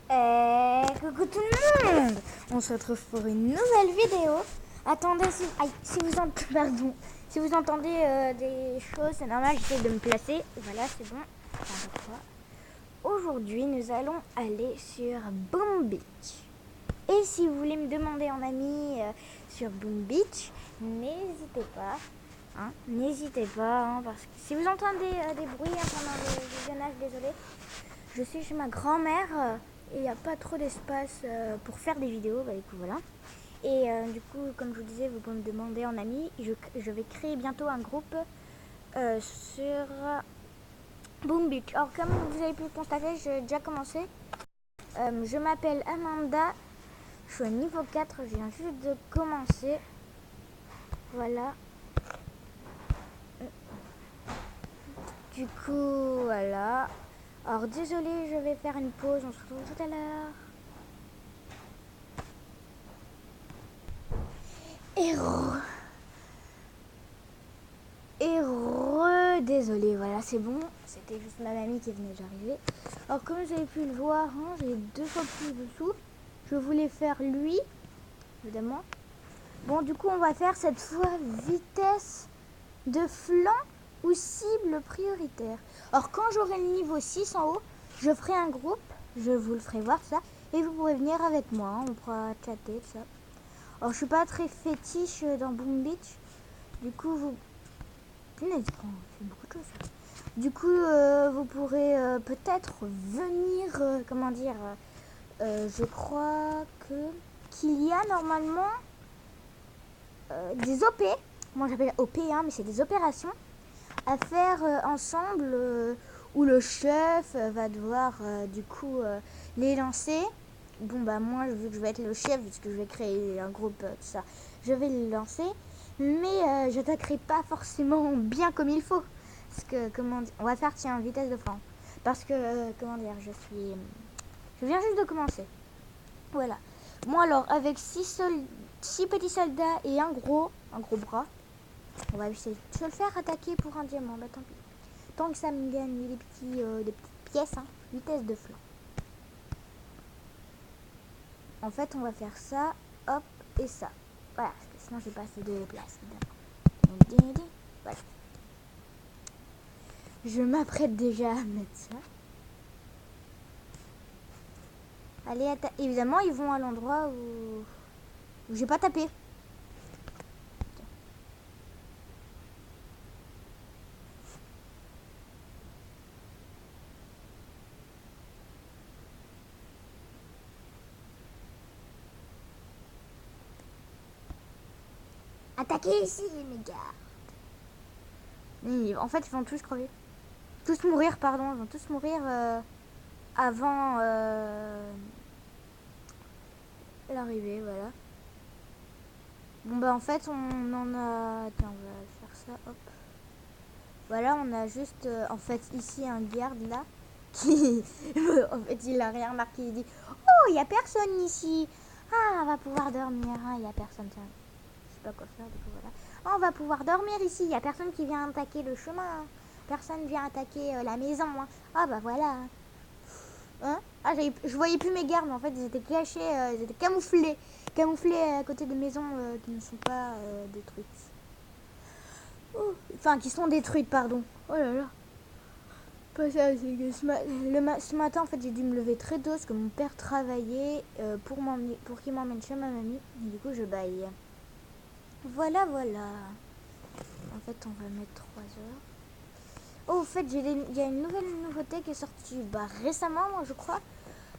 Coucou tout le monde. On se retrouve pour une nouvelle vidéo. Attendez, si vous entendez des choses, c'est normal, j'essaie de me placer. Voilà, c'est bon. Aujourd'hui, nous allons aller sur Boom Beach. Et si vous voulez me demander en ami sur Boom Beach, n'hésitez pas. N'hésitez pas, parce que si vous entendez des bruits pendant le visionnage, désolé, je suis chez ma grand-mère et il n'y a pas trop d'espace pour faire des vidéos, du coup voilà. Et du coup, comme je vous disais, vous pouvez me demander en ami, je vais créer bientôt un groupe sur Boom Beach. Alors comme vous avez pu le constater, j'ai déjà commencé. Je m'appelle Amanda, je suis au niveau 4, je viens juste de commencer. Voilà. Du coup, voilà. Alors désolé, je vais faire une pause, on se retrouve tout à l'heure. Désolé, voilà, c'est bon. C'était juste ma mamie qui venait d'arriver. Alors comme vous avez pu le voir, j'ai 2 fois plus de sous. Je voulais faire lui, évidemment. Bon, du coup, on va faire cette fois vitesse de flanc ou cible prioritaire. Alors quand j'aurai le niveau 6 en haut, je ferai un groupe. Je vous le ferai voir ça. Et vous pourrez venir avec moi. On pourra chatter, tout ça. Alors je suis pas très fétiche dans Boom Beach. Du coup, vous... Punaise, c'est beaucoup de choses. Du coup, vous pourrez peut-être venir, je crois qu'il y a normalement des OP, moi j'appelle OP, mais c'est des opérations à faire ensemble où le chef va devoir du coup les lancer. Bon bah moi vu que je vais être le chef, puisque je vais créer un groupe, tout ça, je vais les lancer. Mais j'attaquerai pas forcément bien comme il faut. Parce que, on va faire, tiens, vitesse de flanc. Parce que, je viens juste de commencer. Voilà. Moi alors, avec 6 petits soldats et un gros bras, on va essayer de se le faire attaquer pour un diamant. Bah tant pis. Tant que ça me gagne des petites pièces, vitesse de flanc. En fait, on va faire ça, hop, et ça. Voilà, parce que sinon j'ai pas assez de place, évidemment. Voilà. Je m'apprête déjà à mettre ça. Allez, évidemment, ils vont à l'endroit où j'ai pas tapé. Attaquez ici, mes gars. En fait, ils vont tous crever. Tous mourir, pardon. Ils vont tous mourir avant l'arrivée, voilà. Bon, bah, en fait, on en a... Tiens, on va faire ça, hop. Voilà, on a juste, en fait, ici, un garde, là, qui... en fait, il a rien remarqué. Il dit, oh, il n'y a personne ici. Ah, on va pouvoir dormir. Il n'y a personne, tiens. Je sais pas quoi faire, du coup, voilà. On va pouvoir dormir ici. Il n'y a personne qui vient attaquer le chemin. Personne vient attaquer la maison. Ah, bah, voilà. Je voyais plus mes gardes, mais en fait, ils étaient cachés, ils étaient camouflés. Camouflés à côté de maisons qui ne sont pas détruites. Enfin, qui sont détruites, pardon. Oh là là. Pas ça, c'est que ce matin, en fait, j'ai dû me lever très tôt parce que mon père travaillait pour qu'il m'emmène chez ma mamie. Et du coup, je baille. Voilà, voilà. En fait, on va mettre 3 heures. Oh, en fait, il y a une nouvelle nouveauté qui est sortie récemment, moi, je crois.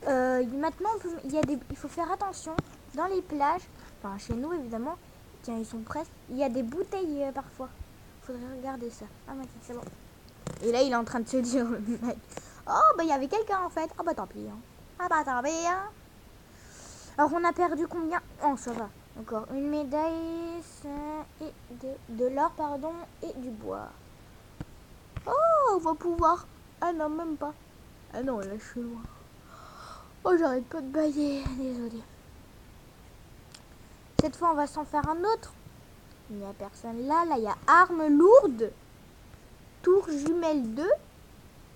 Maintenant, il faut faire attention dans les plages. Enfin, chez nous, évidemment. Tiens, ils sont presque. Il y a des bouteilles parfois. Faudrait regarder ça. Ah, mais c'est bon. Et là, il est en train de se dire, le mec, oh, bah, il y avait quelqu'un, en fait. Ah, bah, tant pis. Ah, bah, tant pis. Alors, on a perdu combien? Oh, ça va. Encore une médaille et de l'or, pardon, et du bois. Oh, on va pouvoir... Ah non, même pas. Ah non, là, je suis loin. Oh, j'arrête pas de bailler. Désolé. Cette fois, on va s'en faire un autre. Il n'y a personne là. Là, il y a arme lourde, tour jumelle 2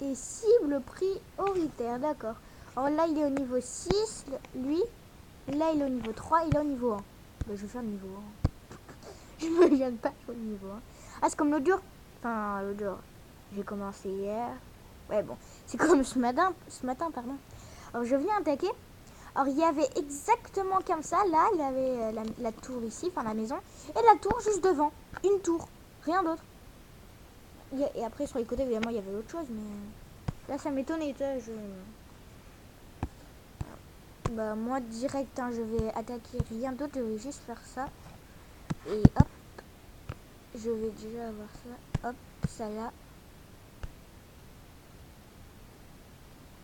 et cible prioritaire. D'accord. Alors là, il est au niveau 6, lui. Là, il est au niveau 3, il est au niveau 1. Bah, je vais faire le niveau 1. Je me gêne pas sur le niveau 1. Ah, c'est comme l'autre jour. Enfin, l'autre jour. J'ai commencé hier. Ouais, bon. C'est comme ce matin, pardon. Alors, je viens attaquer. Alors, il y avait exactement comme ça. Là, il y avait la tour ici, enfin la maison. Et la tour juste devant. Une tour. Rien d'autre. Et après, sur les côtés, évidemment, il y avait autre chose. Mais là, ça m'étonnait. Bah, moi, direct, hein, je vais attaquer rien d'autre. Je vais juste faire ça. Et hop. Je vais déjà avoir ça. Hop, ça là.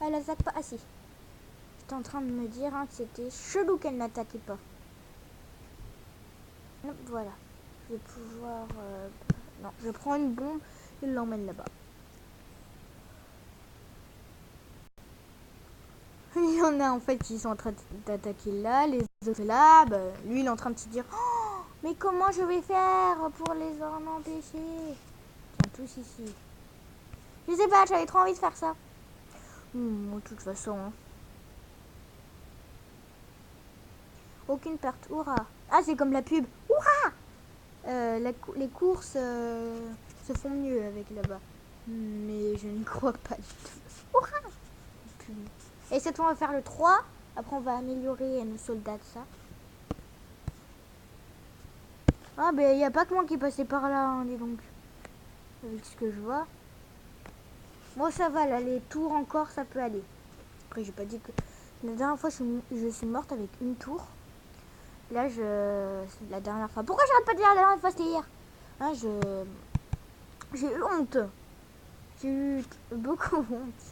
Elle attaque pas. Ah si. J'étais en train de me dire hein, que c'était chelou qu'elle n'attaquait pas. Hop, voilà. Je vais pouvoir... Non, je prends une bombe et l'emmène là-bas. Il y en a en fait qui sont en train d'attaquer là, les autres là. Bah, lui, il est en train de se dire oh, mais comment je vais faire pour les en empêcher? Tiens, tous ici. Je sais pas, j'avais trop envie de faire ça. De toute façon. Hein. Aucune perte. Hurrah. Ah, c'est comme la pub. Hurrah les courses se font mieux avec là-bas. Mais je ne crois pas du tout. Hurrah. Et cette fois, on va faire le 3. Après, on va améliorer nos soldats de ça. Ah, ben, il n'y a pas que moi qui est passé par là, hein, dis donc. Avec ce que je vois. Moi, ça va, là, les tours encore, ça peut aller. Après, j'ai pas dit que... La dernière fois, je suis morte avec une tour. Là, la dernière fois... Pourquoi j'arrête pas de dire la dernière fois, c'était hier hein, j'ai eu honte. J'ai eu beaucoup honte.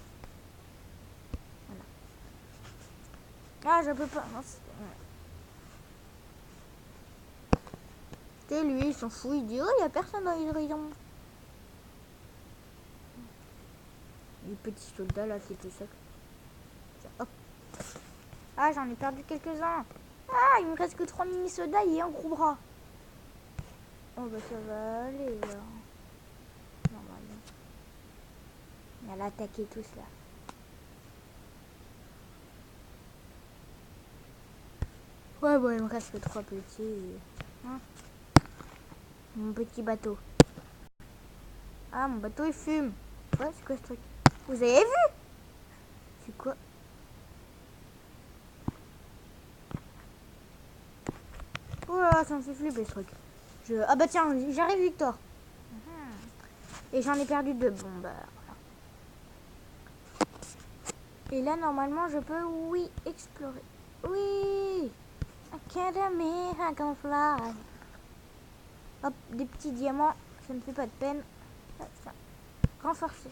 Voilà. Ah, je peux pas... Et lui, il s'en fout, il dit, oh, il n'y a personne dans l'hydravion. Les petits soldats, là, c'est tout ça. Hop. Ah, j'en ai perdu quelques-uns. Ah, il me reste que 3 mini-soldats et un gros bras. Oh, bah, ça va aller, là. Normalement. On va attaquer tous, là. Ouais, bon, il me reste que 3 petits. Hein mon petit bateau. Ah, mon bateau, il fume. Ouais, c'est quoi ce truc? Vous avez vu? C'est quoi? Oh là, ça me fait flipper ce truc. Ah bah tiens, j'arrive Victor. Et j'en ai perdu 2. Bon bah voilà. Et là normalement je peux, oui, explorer. Oui. Academy, I can fly. Hop, des petits diamants, ça ne fait pas de peine. Ça. Renforcer.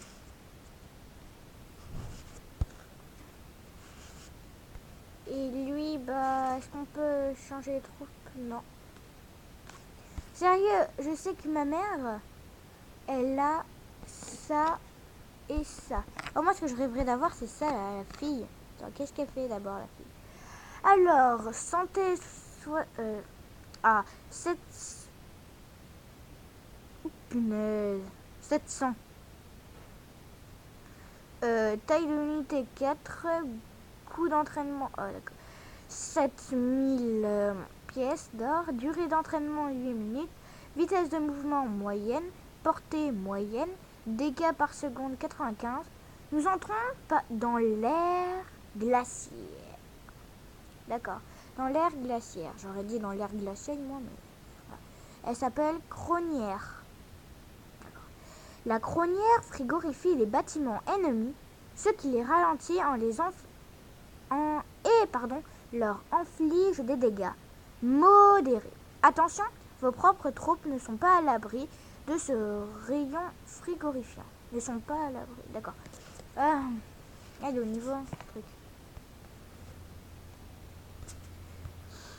Et lui, bah, est-ce qu'on peut changer les troupes? Non. Sérieux, je sais que ma mère, elle a ça et ça. Oh, moi, ce que je rêverais d'avoir, c'est ça, la fille. Qu'est-ce qu'elle fait d'abord, la fille? Alors, santé, soit... 7... Oh, punaise. 700. Taille de l'unité 4. Coût d'entraînement... Oh, d'accord. 7000 pièces d'or. Durée d'entraînement 8 minutes. Vitesse de mouvement moyenne. Portée moyenne. Dégâts par seconde 95. Nous entrons dans l'ère glaciaire. D'accord. Dans l'ère glaciaire. J'aurais dit dans l'ère glaciaire, moi, mais... Voilà. Elle s'appelle cronière. La cronière frigorifie les bâtiments ennemis, ce qui les ralentit leur inflige des dégâts modérés. Attention, vos propres troupes ne sont pas à l'abri de ce rayon frigorifiant. Ne sont pas à l'abri. D'accord. Elle est au niveau truc.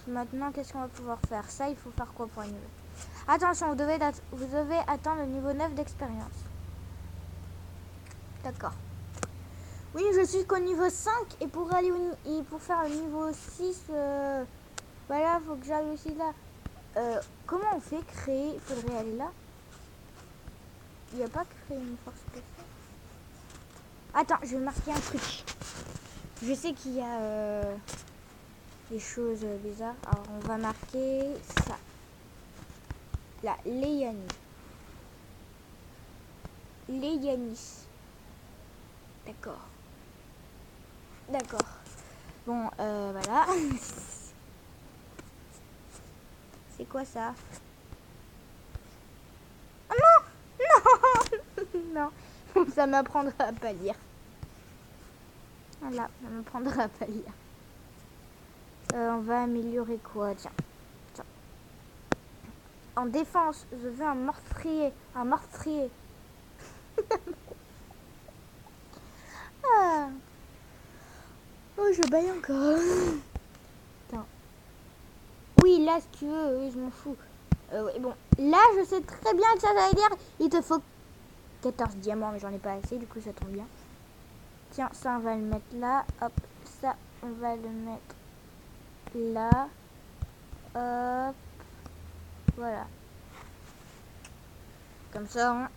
Maintenant, qu'est-ce qu'on va pouvoir faire? Ça, il faut faire quoi pour un niveau? Attention, vous devez atteindre le niveau 9 d'expérience. D'accord. Oui, je suis qu'au niveau 5 et pour faire le niveau 6, voilà, faut que j'aille aussi là. Comment on fait créer? Il faudrait aller là. Il n'y a pas créé une force spéciale. Attends, je vais marquer un truc. Je sais qu'il y a des choses bizarres. Alors, on va marquer ça. La Léani. Léanis. D'accord. D'accord. Bon, voilà. C'est quoi ça? Oh non! Non! Non! Ça m'apprendra à pas lire. Voilà, ça m'apprendra à pas lire. On va améliorer quoi? Tiens. Tiens. En défense, je veux un meurtrier. Un meurtrier. Ah. Oh, je baille encore. Attends. Oui, là, si tu veux, oui, je m'en fous. Oui, bon. Là, je sais très bien que ça veut dire il te faut 14 diamants, mais j'en ai pas assez, du coup, ça tombe bien. Tiens, ça, on va le mettre là. Hop, ça, on va le mettre là. Hop. Voilà. Comme ça,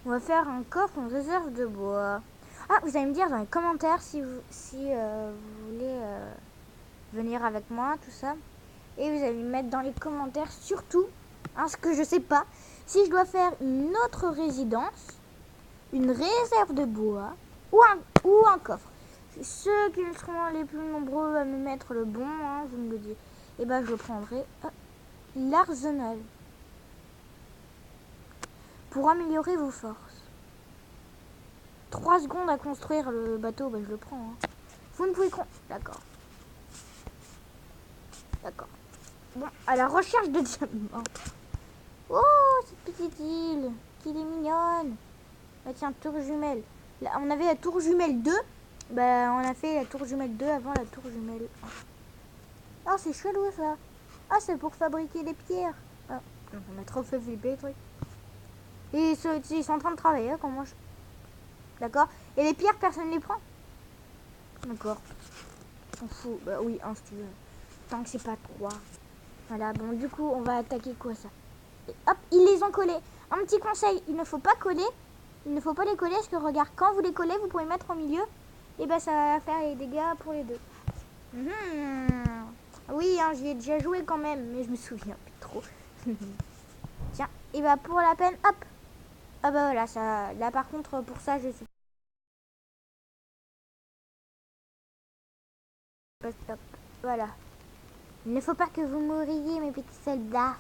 on va faire un coffre en réserve de bois. Ah, vous allez me dire dans les commentaires si vous voulez venir avec moi, tout ça. Et vous allez me mettre dans les commentaires surtout, hein, ce que je sais pas, si je dois faire une autre résidence, une réserve de bois ou un coffre. Ceux qui seront les plus nombreux à me mettre le bon, hein, vous me le dites, et ben je le prendrai. L'arsenal. Pour améliorer vos forces. 3 secondes à construire le bateau, ben je le prends. Hein. Vous ne pouvez... D'accord. D'accord. Bon, à la recherche de diamants. Oh, cette petite île, qu'il est mignonne. Bah tiens, tour jumelle. Là, on avait la tour jumelle 2. Bah, on a fait la tour jumelle 2 avant la tour jumelle 1. Ah, c'est chelou ça. Ah, c'est pour fabriquer des pierres. Ah, on a trop fait flipper les trucs. Et ils sont en train de travailler, hein, comment je... D'accord. Et les pierres, personne ne les prend. D'accord. On fout. Bah oui, un si tu veux. Tant que c'est pas 3. Voilà, bon, du coup, on va attaquer quoi ça? Et hop, ils les ont collés. Un petit conseil, il ne faut pas coller. Il ne faut pas les coller parce que regarde, quand vous les collez, vous pouvez mettre au milieu. Et ben ça va faire les dégâts pour les deux. Oui, hein, j'y ai déjà joué quand même, mais je me souviens plus trop. Tiens, et bah pour la peine, hop. Ah bah voilà, ça. Là par contre, pour ça, je suis pas stop. Voilà. Il ne faut pas que vous mouriez, mes petits soldats.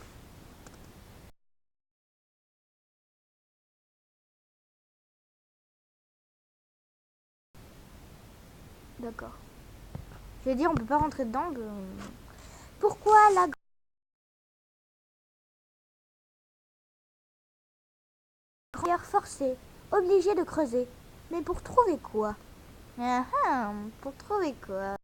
D'accord. Je veux dire, on peut pas rentrer dedans. Pourquoi la grandeur forcée, obligée de creuser? Mais pour trouver quoi? Pour trouver quoi?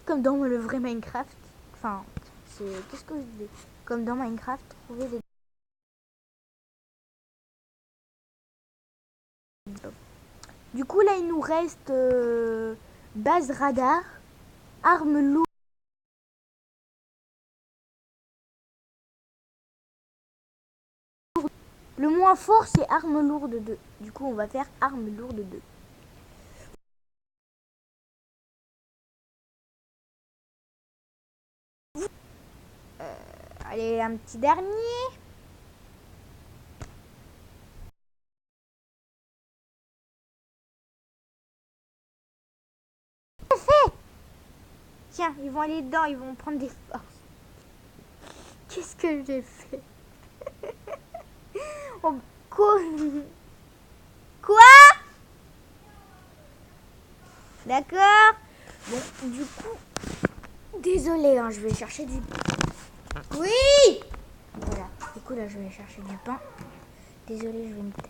Comme dans le vrai Minecraft. Enfin, c'est... Qu'est-ce que je dis? Comme dans Minecraft, trouver des... Du coup, là, il nous reste base radar, arme lourde. Le moins fort, c'est arme lourde 2. Du coup, on va faire arme lourde 2. Allez, un petit dernier. Tiens, ils vont aller dedans, ils vont prendre des forces. Qu'est-ce que j'ai fait? Oh, quoi? Quoi? D'accord. Bon, du coup, désolé, hein, je vais chercher du pain. Oui. Voilà, du coup là, je vais chercher du pain. Désolé, je vais me taire.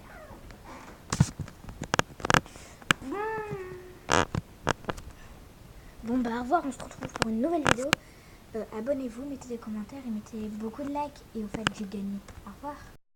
Bon, bah au revoir, on se retrouve pour une nouvelle vidéo. Abonnez-vous, mettez des commentaires et mettez beaucoup de likes. Et au fait, j'ai gagné. Au revoir.